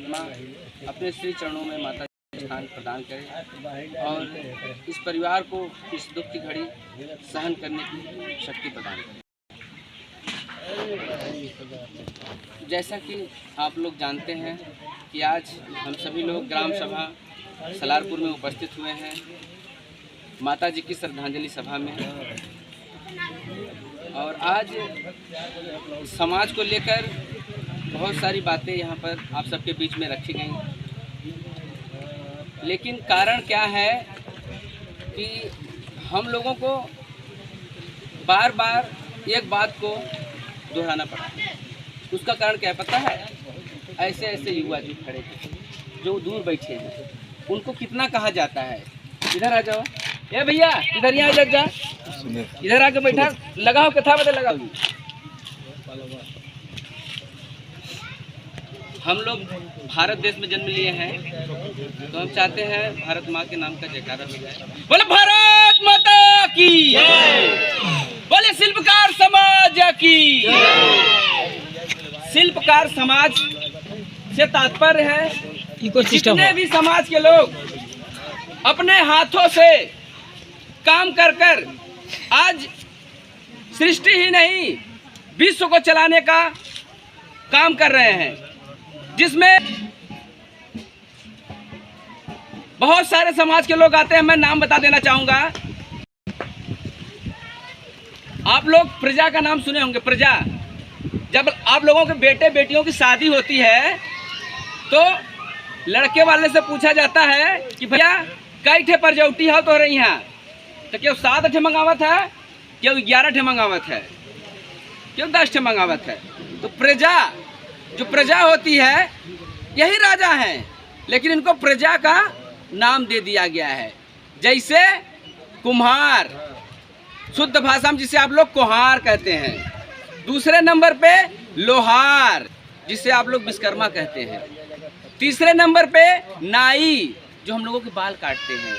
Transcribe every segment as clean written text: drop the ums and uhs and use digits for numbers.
परमात्मा अपने श्री चरणों में माता स्थान प्रदान करे और इस परिवार को इस दुख की घड़ी सहन करने की शक्ति प्रदान करे। जैसा कि आप लोग जानते हैं कि आज हम सभी लोग ग्राम सभा सलारपुर में उपस्थित हुए हैं, माता जी की श्रद्धांजलि सभा में, और आज समाज को लेकर बहुत सारी बातें यहाँ पर आप सबके बीच में रखी गई। लेकिन कारण क्या है कि हम लोगों को बार बार एक बात को दोहराना पड़ा। उसका कारण क्या पता है? ऐसे ऐसे युवा जो खड़े थे, जो दूर बैठे हैं, उनको कितना कहा जाता है, इधर आ जाओ, ए भैया इधर यहाँ इधर जा, इधर आके बैठा, लगाओ कथा बता लगाओ। हम लोग भारत देश में जन्म लिए हैं तो हम चाहते हैं भारत माँ के नाम का जयकारा हो जाए। बोले भारत माता की, बोले शिल्पकार समाज की। शिल्पकार समाज से तात्पर्य है जितने भी समाज के लोग अपने हाथों से काम कर कर आज सृष्टि ही नहीं विश्व को चलाने का काम कर रहे हैं, जिसमें बहुत सारे समाज के लोग आते हैं। मैं नाम बता देना चाहूंगा। आप लोग प्रजा का नाम सुने होंगे। प्रजा, जब आप लोगों के बेटे बेटियों की शादी होती है तो लड़के वाले से पूछा जाता है कि भैया कई ठे परजौटी हो तो रही हैं, तो क्यों 7 ठे मंगावत है, क्यों 11 ठे मंगावत है, क्यों 10 ठे मंगावत है। तो प्रजा, जो प्रजा होती है यही राजा हैं, लेकिन इनको प्रजा का नाम दे दिया गया है। जैसे कुम्हार, शुद्ध भाषा में जिसे आप लोग कुम्हार कहते हैं। दूसरे नंबर पे लोहार, जिसे आप लोग विश्वकर्मा कहते हैं। तीसरे नंबर पे नाई, जो हम लोगों के बाल काटते हैं।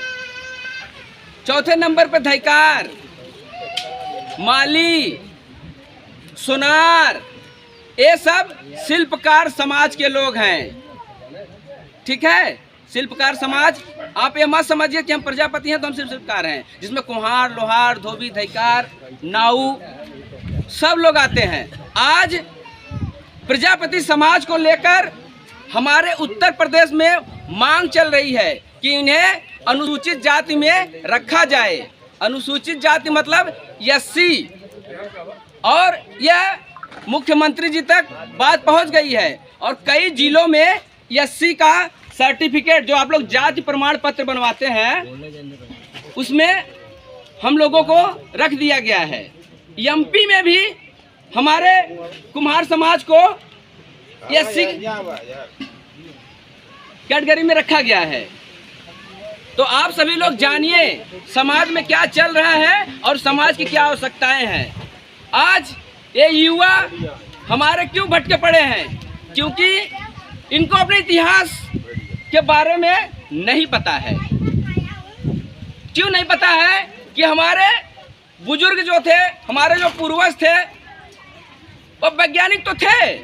चौथे नंबर पे धैकार, माली, सुनार, ये सब शिल्पकार समाज के लोग हैं। ठीक है, शिल्पकार समाज। आप ये मत समझिए कि हम प्रजापति हैं तो हम सिर्फ शिल्पकार हैं, जिसमें कुम्हार, लोहार, धोबी, धैकार, नाऊ सब लोग आते हैं। आज प्रजापति समाज को लेकर हमारे उत्तर प्रदेश में मांग चल रही है कि इन्हें अनुसूचित जाति में रखा जाए। अनुसूचित जाति मतलब एससी, और यह मुख्यमंत्री जी तक बात पहुंच गई है और कई जिलों में एससी का सर्टिफिकेट, जो आप लोग जाति प्रमाण पत्र बनवाते हैं, उसमें हम लोगों को रख दिया गया है। एमपी में भी हमारे कुम्हार समाज को एससी कैटेगरी में रखा गया है। तो आप सभी लोग जानिए समाज में क्या चल रहा है और समाज की क्या आवश्यकताएं हैं। आज ये युवा हमारे क्यों भटके पड़े हैं? क्योंकि इनको अपने इतिहास के बारे में नहीं पता है। क्यों नहीं पता है? कि हमारे बुजुर्ग जो थे, हमारे जो पूर्वज थे, वो वैज्ञानिक तो थे,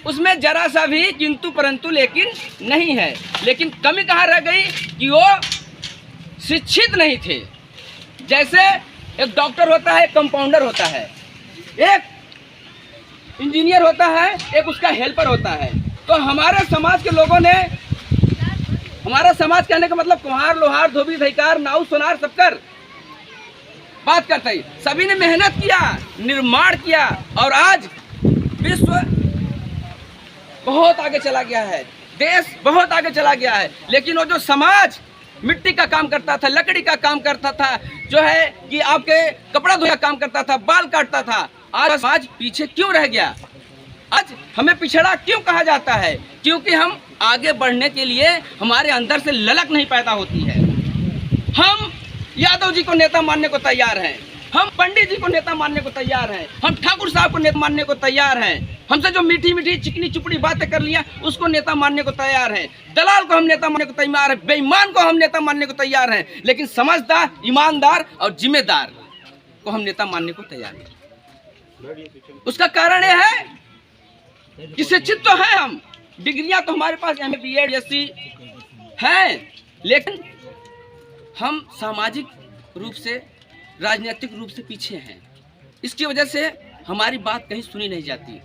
उसमें जरा सा भी किंतु परंतु लेकिन नहीं है। लेकिन कमी कहाँ रह गई कि वो शिक्षित नहीं थे। जैसे एक डॉक्टर होता है, एक कंपाउंडर होता है, एक इंजीनियर होता है, एक उसका हेल्पर होता है। तो हमारे समाज के लोगों ने, हमारा समाज कहने का मतलब कुम्हार, लोहार, धोबी, धैकार, नाऊ, सोनार सबकर बात करते ही सभी ने मेहनत किया, निर्माण किया, और आज विश्व बहुत आगे चला गया है, देश बहुत आगे चला गया है। लेकिन वो जो समाज मिट्टी का काम करता था, लकड़ी का काम करता था, जो है कि आपके कपड़ा धोया काम करता था, बाल काटता था, आज समाज पीछे क्यों रह गया? आज हमें पिछड़ा क्यों कहा जाता है? क्योंकि हम आगे बढ़ने के लिए हमारे अंदर से ललक नहीं पैदा होती है। हम यादव जी को नेता मानने को तैयार हैं, हम पंडित जी को नेता मानने को तैयार हैं, हम ठाकुर साहब को नेता मानने को तैयार हैं, हमसे जो मीठी मीठी चिकनी चुपड़ी बातें कर लिया उसको नेता मानने को तैयार हैं, दलाल को हम नेता मानने को तैयार हैं, बेईमान को हम नेता मानने को तैयार हैं, लेकिन समझदार, ईमानदार और जिम्मेदार को हम नेता मानने को तैयार हैं। उसका कारण यह है कि शिक्षित तो है हम, डिग्रियां तो हमारे पास MA BEd BSc हैं, लेकिन हम सामाजिक रूप से, राजनीतिक रूप से पीछे हैं। इसकी वजह से हमारी बात कहीं सुनी नहीं जाती।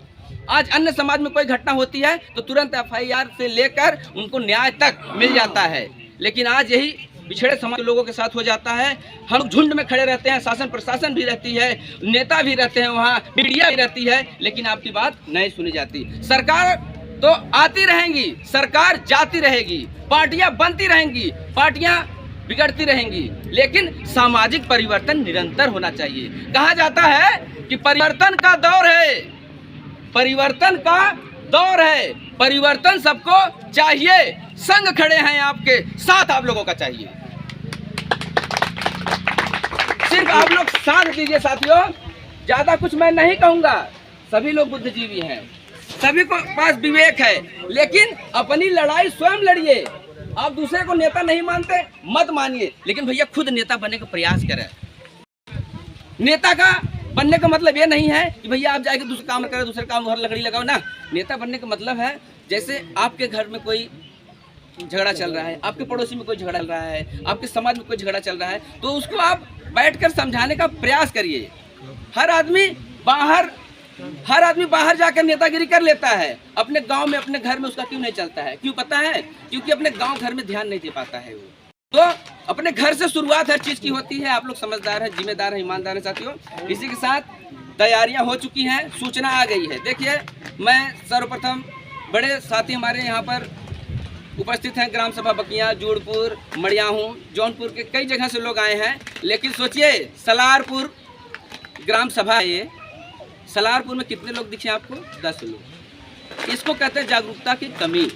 आज अन्य समाज में कोई घटना होती है तो तुरंत FIR से लेकर उनको न्याय तक मिल जाता है, लेकिन आज यही पिछड़े समाज के लोगों के साथ हो जाता है। हम झुंड में खड़े रहते हैं, शासन प्रशासन भी रहती है, नेता भी रहते हैं, वहाँ मीडिया भी रहती है, लेकिन आपकी बात नहीं सुनी जाती। सरकार तो आती रहेंगी, सरकार जाती रहेगी, पार्टियां बनती रहेंगी, पार्टियां बिगड़ती रहेंगी, लेकिन सामाजिक परिवर्तन निरंतर होना चाहिए। कहा जाता है कि परिवर्तन का दौर है, परिवर्तन का दौर है, परिवर्तन सबको चाहिए, संग खड़े हैं आपके साथ, आप लोगों का चाहिए। सिर्फ आप लोग साथ दीजिए साथियों, ज्यादा कुछ मैं नहीं कहूंगा। सभी लोग बुद्धिजीवी हैं, सभी को पास विवेक है, लेकिन अपनी लड़ाई स्वयं लड़िए। आप दूसरे को नेता नहीं मानते, मत मानिए, लेकिन भैया खुद नेता बनने का प्रयास करें। नेता का बनने का मतलब ये नहीं है कि भैया आप जाके दूसरा काम करें, दूसरे काम घर लकड़ी लगाओ ना। नेता बनने का मतलब है, जैसे आपके घर में कोई झगड़ा चल रहा है, आपके पड़ोसी में कोई झगड़ा चल रहा है, आपके समाज में कोई झगड़ा चल रहा है, तो उसको आप बैठकर समझाने का प्रयास करिए। हर आदमी बाहर जाकर नेतागिरी कर लेता है, अपने गांव में, अपने घर में उसका क्यों नहीं चलता है? क्यों पता है? क्योंकि अपने गांव घर में ध्यान नहीं दे पाता है वो। तो अपने घर से शुरुआत हर चीज की होती है। आप लोग समझदार हैं, जिम्मेदार हैं, ईमानदार हैं साथियों। इसी के साथ तैयारियां हो चुकी हैं, सूचना आ गई है। देखिए, मैं सर्वप्रथम बड़े साथी हमारे यहाँ पर उपस्थित हैं, ग्राम सभा बकिया, जोड़पुर, मड़ियाहूँ, जौनपुर के कई जगह से लोग आए हैं। लेकिन सोचिए, सलारपुर ग्राम सभा है ये, सलारपुर में कितने लोग दिखे आपको? 10 लोग। इसको कहते हैं जागरूकता की कमी।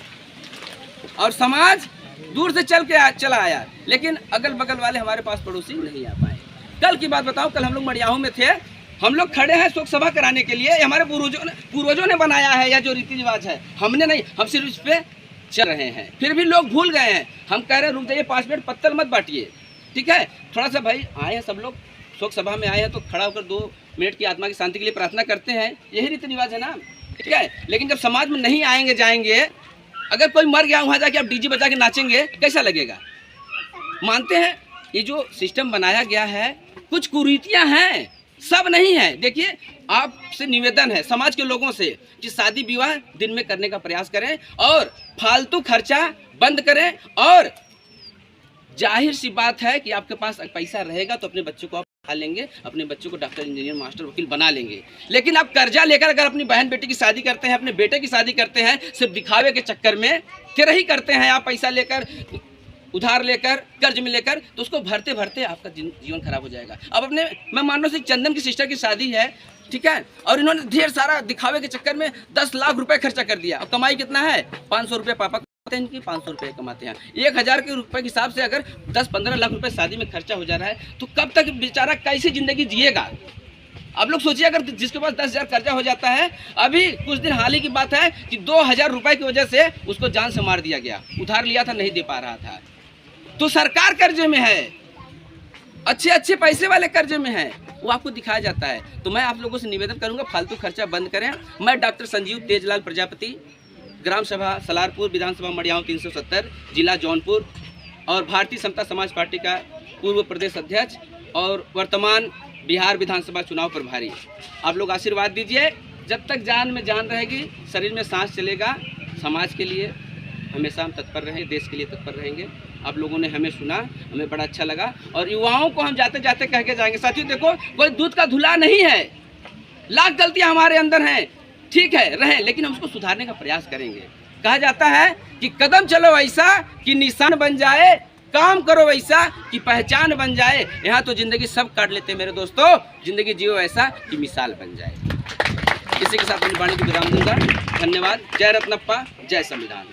और समाज दूर से चला आया, लेकिन अगल बगल वाले हमारे पास पड़ोसी नहीं आ पाए। कल की बात बताऊं, कल हम लोग मड़ियाहूँ में थे, हम लोग खड़े हैं शोक सभा कराने के लिए। हमारे पूर्वजों ने बनाया है, या जो रीति रिवाज है, हमने नहीं, हम सिर्फ इस पे चल रहे हैं। फिर भी लोग भूल गए हैं। हम कह रहे हैं रुक जाइए, 5 मिनट पत्थर मत बांटिए, ठीक है? थोड़ा सा भाई आए हैं, सब लोग शोक सभा में आए हैं, तो खड़ा होकर 2 मिनट की आत्मा की शांति के लिए प्रार्थना करते हैं। यही रीति रिवाज है ना, ठीक है? लेकिन जब समाज में नहीं आएंगे, जाएंगे, अगर कोई मर गया वहाँ जाके आप डीजे बजा के नाचेंगे, कैसा लगेगा? मानते हैं ये जो सिस्टम बनाया गया है, कुछ कुरीतियाँ हैं, सब नहीं है। देखिए, आपसे निवेदन है समाज के लोगों से कि शादी विवाह दिन में करने का प्रयास करें और फालतू खर्चा बंद करें। और जाहिर सी बात है कि आपके पास पैसा रहेगा तो अपने बच्चों को आप पढ़ा लेंगे, अपने बच्चों को डॉक्टर, इंजीनियर, मास्टर, वकील बना लेंगे। लेकिन आप कर्जा लेकर अगर अपनी बहन बेटी की शादी करते हैं, अपने बेटे की शादी करते हैं, सिर्फ दिखावे के चक्कर में, फिर ही करते हैं आप, पैसा लेकर, उधार लेकर, कर्ज में लेकर, तो उसको भरते भरते आपका जीवन खराब हो जाएगा। अब अपने, मैं मान लो चंदन की सिस्टर की शादी है, ठीक है, और इन्होंने ढेर सारा दिखावे के चक्कर में 10 लाख रुपए खर्चा कर दिया। और कमाई कितना है? 500 रुपये पापा कमाते हैं, इनकी 500 रुपये कमाते हैं। 1000 के रुपए के हिसाब से अगर 10-15 लाख रुपए शादी में खर्चा हो जा रहा है, तो कब तक बेचारा कैसी जिंदगी जिएगा? आप लोग सोचिए, अगर जिसके पास 10,000 कर्जा हो जाता है, अभी कुछ दिन हाल ही की बात है कि 2000 रुपए की वजह से उसको जान से मार दिया गया। उधार लिया था, नहीं दे पा रहा था, तो सरकार कर्जे में है, अच्छे पैसे वाले कर्जे में है, वो आपको दिखाया जाता है। तो मैं आप लोगों से निवेदन करूंगा, फालतू खर्चा बंद करें। मैं डॉक्टर संजीव तेजलाल प्रजापति, ग्राम सभा सलारपुर, विधानसभा मड़ियाहूँ 370, जिला जौनपुर, और भारतीय समता समाज पार्टी का पूर्व प्रदेश अध्यक्ष और वर्तमान बिहार विधानसभा चुनाव प्रभारी। आप लोग आशीर्वाद दीजिए। जब तक जान में जान रहेगी, शरीर में सांस चलेगा, समाज के लिए हमेशा हम तत्पर रहेंगे, देश के लिए तत्पर रहेंगे। आप लोगों ने हमें सुना, हमें बड़ा अच्छा लगा, और युवाओं को हम जाते जाते कह के जाएंगे, साथियों देखो, कोई दूध का धुला नहीं है, लाख गलतियां हमारे अंदर हैं, ठीक है, रहें, लेकिन हम उसको सुधारने का प्रयास करेंगे। कहा जाता है कि कदम चलो ऐसा कि निशान बन जाए, काम करो वैसा कि पहचान बन जाए। यहाँ तो जिंदगी सब काट लेते हैं मेरे दोस्तों, जिंदगी जियो ऐसा कि मिसाल बन जाए। इसी के साथ अपनी वाणी को विराम दूंगा। धन्यवाद। जय रत्नप्पा, जय संविधान।